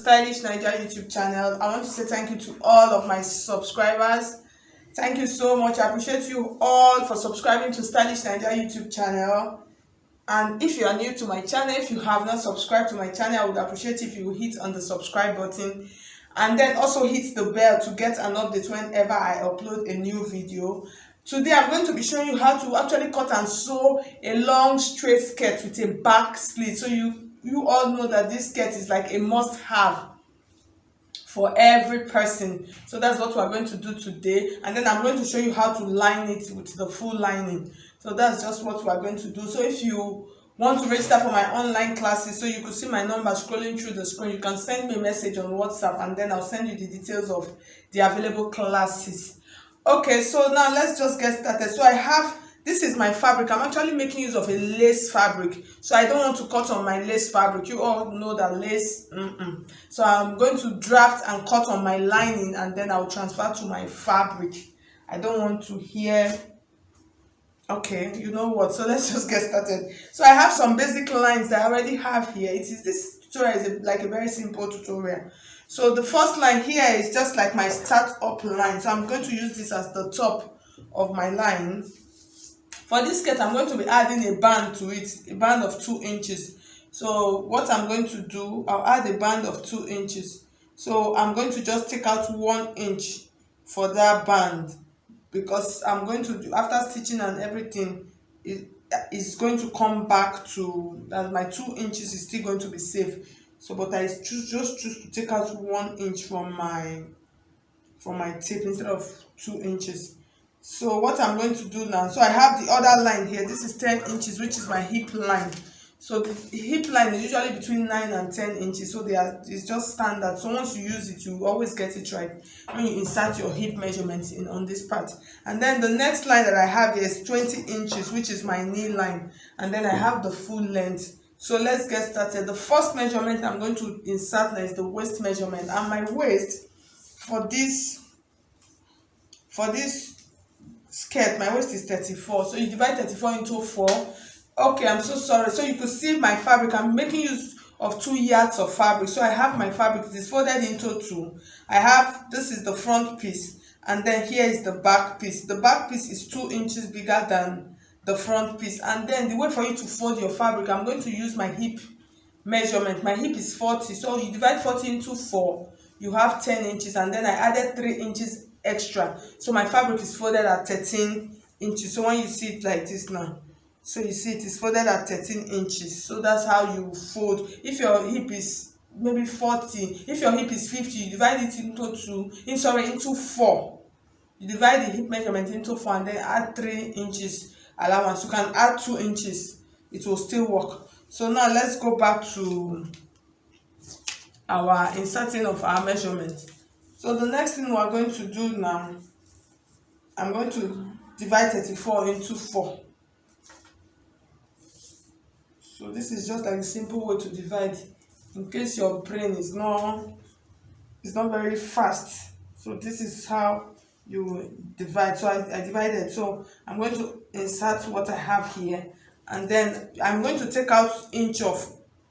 Stylish Naija YouTube channel. I want to say thank you to all of my subscribers. Thank you so much. I appreciate you all for subscribing to Stylish Naija YouTube channel. And if you are new to my channel, if you have not subscribed to my channel, I would appreciate if you hit on the subscribe button and then also hit the bell to get an update whenever I upload a new video. Today I'm going to be showing you how to actually cut and sew a long straight skirt with a back slit. So you all know that this skirt is like a must-have for every person. So that's what we're going to do today, and then I'm going to show you how to line it with the full lining. So that's just what we're going to do. So if you want to register for my online classes, so you could see my number scrolling through the screen, you can send me a message on WhatsApp and then I'll send you the details of the available classes. Okay, so now let's just get started. So this is my fabric. I'm actually making use of a lace fabric, so I don't want to cut on my lace fabric. You all know that lace so I'm going to draft and cut on my lining, and then I'll transfer to my fabric. I don't want to hear. Okay, you know what, so let's just get started. So I have some basic lines that I already have here. This tutorial is like a very simple tutorial. So the first line here is just like my start up line, so I'm going to use this as the top of my line. For this skirt, I'm going to be adding a band to it, a band of 2 inches. So what I'm going to do, I'll add a band of 2 inches. So I'm going to just take out 1 inch for that band, because I'm going to do, after stitching and everything, it's going to come back to that my 2 inches is still going to be safe. So but I choose to take out 1 inch from my tip instead of 2 inches. So what I'm going to do now, so I have the other line here. This is 10 inches, which is my hip line. So the hip line is usually between 9 and 10 inches, so it's just standard. So once you use it, you always get it right when you insert your hip measurements in on this part. And then the next line that I have here is 20 inches, which is my knee line, and then I have the full length. So let's get started. The first measurement I'm going to insert now is the waist measurement, and my waist for this skirt, my waist is 34. So you divide 34 into 4. Okay, I'm so sorry. So you could see my fabric. I'm making use of 2 yards of fabric. So I have my fabric. It is folded into 2. This is the front piece, and then here is the back piece. The back piece is 2 inches bigger than the front piece. And then the way for you to fold your fabric, I'm going to use my hip measurement. My hip is 40. So you divide 40 into 4. You have 10 inches, and then I added 3 inches extra. So my fabric is folded at 13 inches. So when you see it like this now, so you see it is folded at 13 inches. So that's how you fold. If your hip is maybe 40, if your hip is 50, you divide it into 4. You divide the hip measurement into 4 and then add 3 inches allowance. You can add 2 inches, it will still work. So now let's go back to our inserting of our measurement. So the next thing we're going to do now, I'm going to divide 34 into 4. So this is just like a simple way to divide, in case your brain is not very fast. So this is how you divide. So I divided. So I'm going to insert what I have here, and then I'm going to take out inch of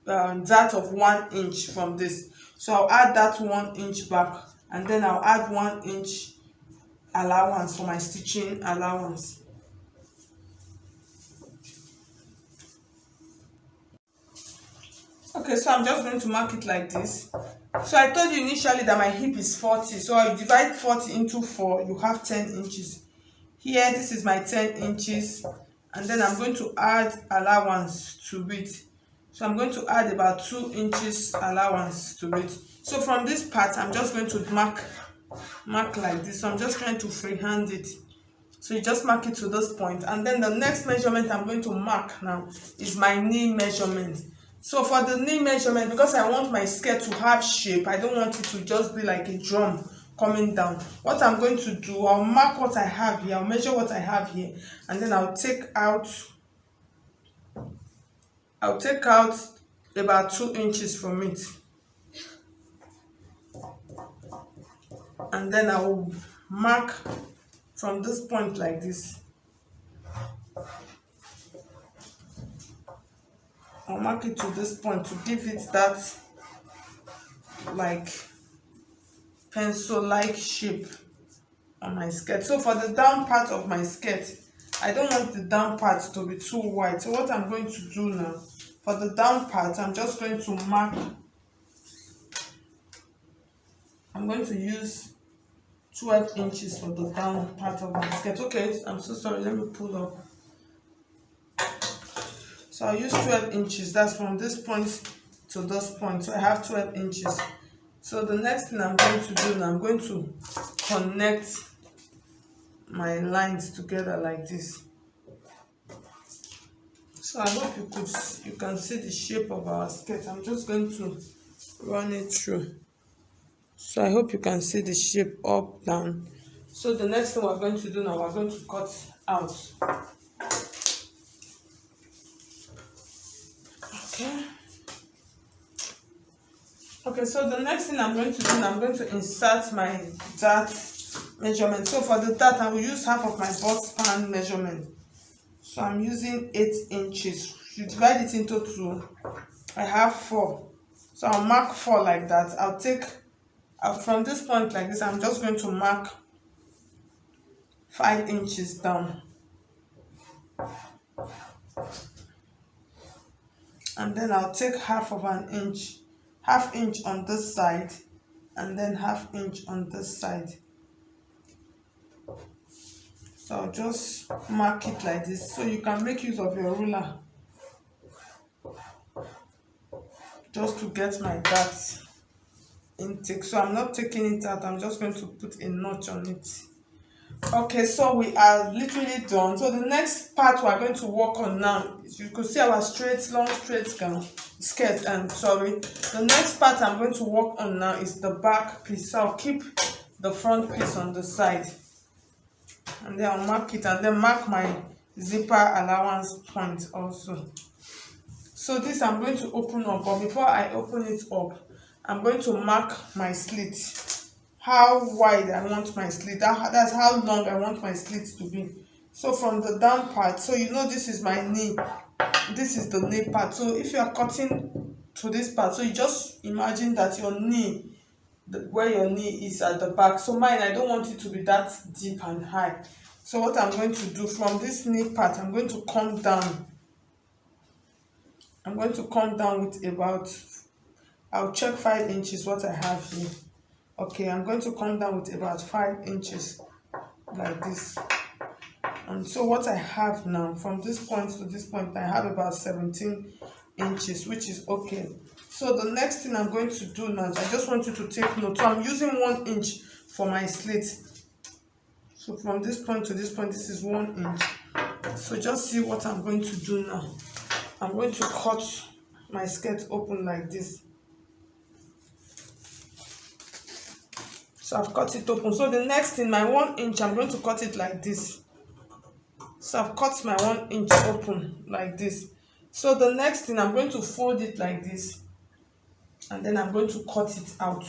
that of 1 inch from this. So I'll add that 1 inch back, and then I'll add 1 inch allowance for my stitching allowance. Okay, so I'm just going to mark it like this. So I told you initially that my hip is 40. So I divide 40 into 4. You have 10 inches. Here, this is my 10 inches. And then I'm going to add allowance to it. So I'm going to add about 2 inches allowance to it. So from this part, I'm just going to mark like this. So I'm just trying to freehand it. So you just mark it to this point. And then the next measurement I'm going to mark now is my knee measurement. So for the knee measurement, because I want my skirt to have shape, I don't want it to just be like a drum coming down. What I'm going to do, I'll mark what I have here, I'll measure what I have here, and then I'll take out about 2 inches from it. And then I will mark from this point like this. I'll mark it to this point to give it that like pencil-like shape on my skirt. So for the down part of my skirt, I don't want the down part to be too wide. So what I'm going to do now, for the down part, I'm just going to mark. I'm going to use 12 inches for the down part of my skirt. Okay, I'm so sorry, let me pull up. So I'll use 12 inches. That's from this point to this point. So I have 12 inches. So the next thing I'm going to do now, I'm going to connect my lines together like this. So I hope you can see the shape of our skirt. I'm just going to run it through. So I hope you can see the shape up, down. So the next thing we're going to do now, we're going to cut out. Okay, so the next thing I'm going to do, I'm going to insert my dart measurement. So for the dart, I will use half of my bust span measurement. So I'm using 8 inches. You divide it into 2. I have 4. So I'll mark 4 like that. I'll take from this point like this, I'm just going to mark 5 inches down. And then I'll take half inch on this side, and then half inch on this side. So I'll just mark it like this. So you can make use of your ruler just to get my dart intake. So I'm not taking it out, I'm just going to put a notch on it. Okay, so we are literally done. So the next part we're going to work on now, you could see our long straight skirt. The next part I'm going to work on now is the back piece. So I'll keep the front piece on the side, and then I'll mark it, and then mark my zipper allowance point also. So this I'm going to open up, but before I open it up, I'm going to mark my slit, how wide I want my slit. That's how long I want my slit to be. So from the down part, so you know this is my knee, this is the knee part. So if you are cutting to this part, so you just imagine that your knee, where your knee is at the back. So mine, I don't want it to be that deep and high. So what I'm going to do, from this knee part, I'm going to come down. I'm going to come down with about, I'll check 5 inches what I have here. Okay, I'm going to come down with about 5 inches like this. And so what I have now, from this point to this point, I have about 17 inches, which is okay. So the next thing I'm going to do now, I just want you to take note. So I'm using 1 inch for my slit. So from this point to this point, this is 1 inch. So just see what I'm going to do now. I'm going to cut my skirt open like this. So I've cut it open. So the next thing, my 1 inch, I'm going to cut it like this. So I've cut my 1 inch open like this. So the next thing, I'm going to fold it like this, and then I'm going to cut it out.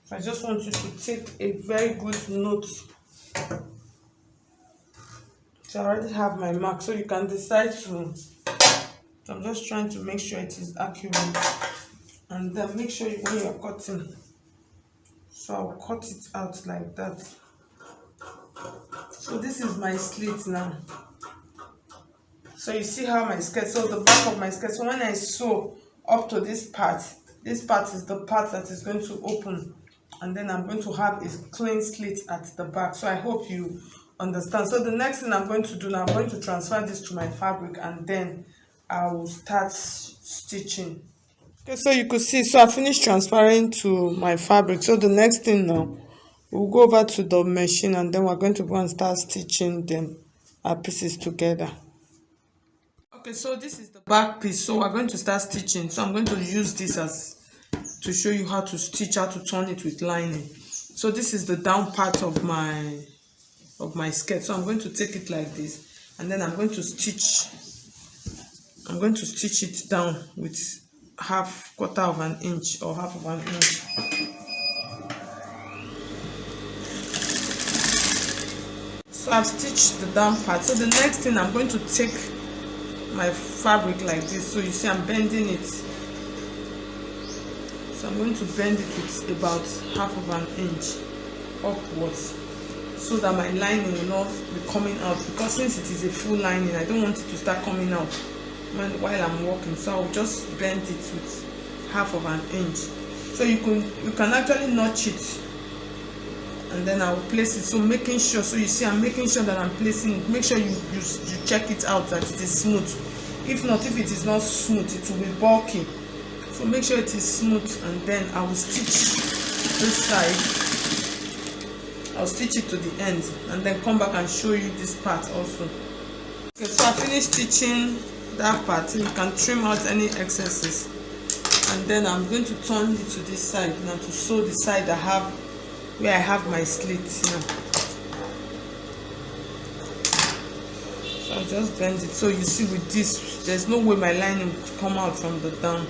So I just want you to take a very good note. So I already have my mark, so you can decide to. So I'm just trying to make sure it is accurate, and then make sure when you're cutting. So I'll cut it out like that. So this is my slit now. So you see how my skirt, so the back of my skirt, so when I sew up to this part is the part that is going to open, and then I'm going to have a clean slit at the back. So I hope you understand. So the next thing I'm going to do now, I'm going to transfer this to my fabric, and then I will start stitching. Okay, so you could see, so I finished transferring to my fabric. So the next thing now, we'll go over to the machine, and then we're going to go and start stitching them, our pieces together. Okay, so this is the back piece. So we're going to start stitching. So I'm going to use this as to show you how to stitch, how to turn it with lining. So this is the down part of my skirt. So I'm going to take it like this, and then I'm going to stitch it down with quarter of an inch or half of an inch. So I've stitched the down part. So the next thing, I'm going to take my fabric like this. So you see I'm bending it. So I'm going to bend it with about half of an inch upwards, so that my lining will not be coming out, because since it is a full lining, I don't want it to start coming out while I'm working. So I'll just bend it with half of an inch. So you can actually notch it, and then I'll place it. So making sure, so you see I'm making sure that I'm placing it. Make sure you check it out that it is smooth. If not, if it is not smooth, it will be bulky. So make sure it is smooth, and then I will stitch this side. I'll stitch it to the end and then come back and show you this part also. Okay, so I finished stitching that part. You can trim out any excesses, and then I'm going to turn it to this side now to sew the side where I have my slit now. So I'll just bend it. So you see with this, there's no way my lining will come out from the down.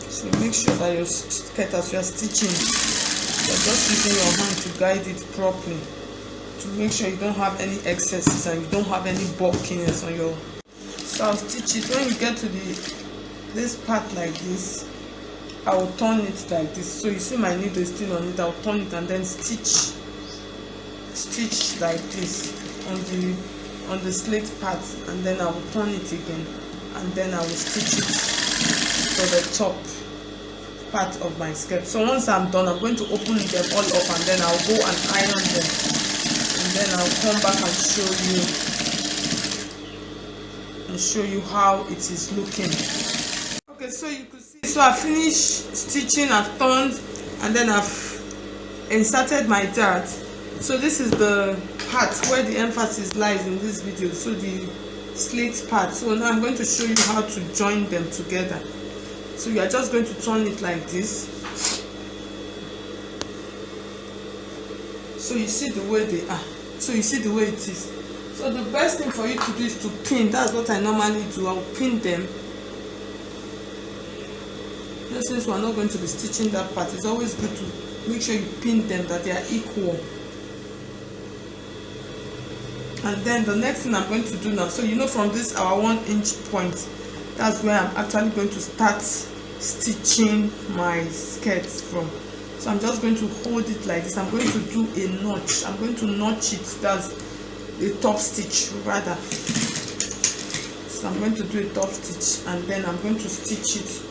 So make sure that your skirt, as you are stitching, you're just using your hand to guide it properly, to make sure you don't have any excesses and you don't have any bulkiness on your. So I'll stitch it. When you get to this part like this, I will turn it like this. So you see my needle is still on it. I'll turn it and then stitch like this on the slit part, and then I will turn it again, and then I will stitch it to the top part of my skirt. So once I'm done, I'm going to open them all up, and then I'll go and iron them, and then I'll come back and show you how it is looking. Okay, so you could see, so I finished stitching, I've turned, and then I've inserted my dart. So this is the part where the emphasis lies in this video, so the slit part. So now I'm going to show you how to join them together. So you are just going to turn it like this. So you see the way they are. So you see the way it is. So the best thing for you to do is to pin. That's what I normally do. I'll pin them. Now, since we're not going to be stitching that part, it's always good to make sure you pin them, that they are equal. And then the next thing I'm going to do now, so you know, from this our 1 inch point, that's where I'm actually going to start stitching my skirts from. So I'm just going to hold it like this. I'm going to do a notch. I'm going to notch it. That's a top stitch rather. So I'm going to do a top stitch, and then I'm going to stitch it.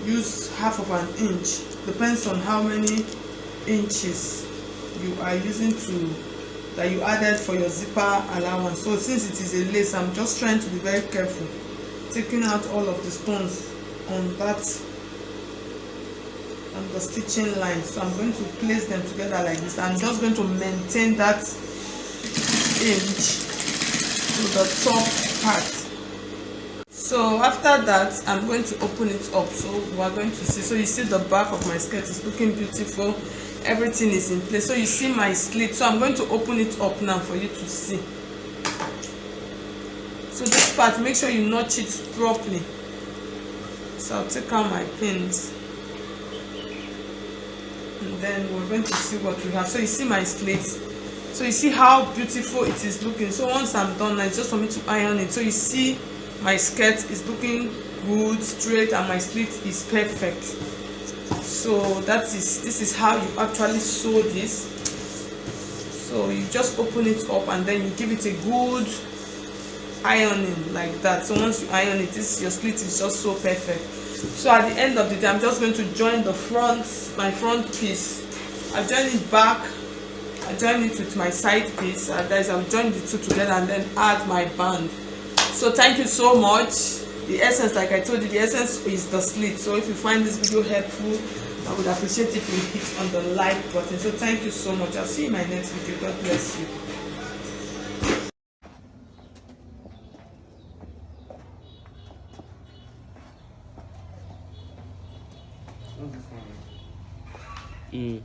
Use half of an inch. Depends on how many inches you are using that you added for your zipper allowance. So since it is a lace, I'm just trying to be very careful, taking out all of the stones on the stitching line. So I'm going to place them together like this. I'm just going to maintain that inch to the top part. So after that, I'm going to open it up. So we are going to see. So you see the back of my skirt is looking beautiful. Everything is in place. So you see my slit. So I'm going to open it up now for you to see. So this part, make sure you notch it properly. So I'll take out my pins, and then we're going to see what we have. So you see my slit. So you see how beautiful it is looking. So once I'm done, it's just for me to iron it. So you see my skirt is looking good, straight, and my slit is perfect. So this is how you actually sew this. So you just open it up, and then you give it a good ironing like that. So once you iron it, your slit is just so perfect. So at the end of the day, I'm just going to join my front piece. I've joined it back, I joined it with my side piece, and guys, I'll join the two together and then add my band. So thank you so much. The essence, like I told you, the essence is the slit. So if you find this video helpful, I would appreciate if you hit on the like button. So thank you so much. I'll see you in my next video. God bless you. Mm.